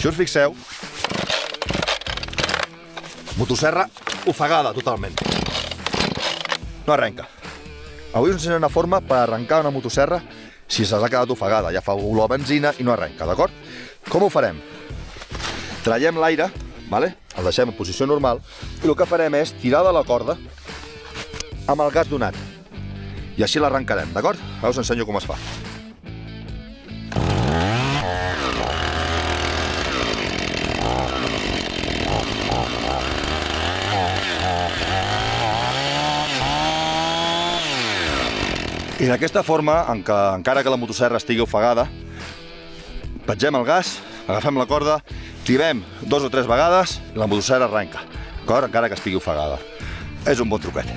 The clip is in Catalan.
Si us fixeu, motosserra ofegada totalment. No arrenca. Avui us ensenyaré una forma per arrencar una motosserra si se us ha quedat ofegada. Ja fa olor a benzina i no arrenca, d'acord? Com ho farem? Traiem l'aire, el deixem en posició normal, i el que farem és tirar de la corda amb el gas donat. I així l'arrencarem, d'acord? Ara us ensenyo com es fa. I d'aquesta forma, encara que la motosserra estigui ofegada, pengem el gas, agafem la corda, tirem 2 o 3 vegades i la motosserra arrenca, d'acord? Encara que estigui ofegada. És un bon truquet.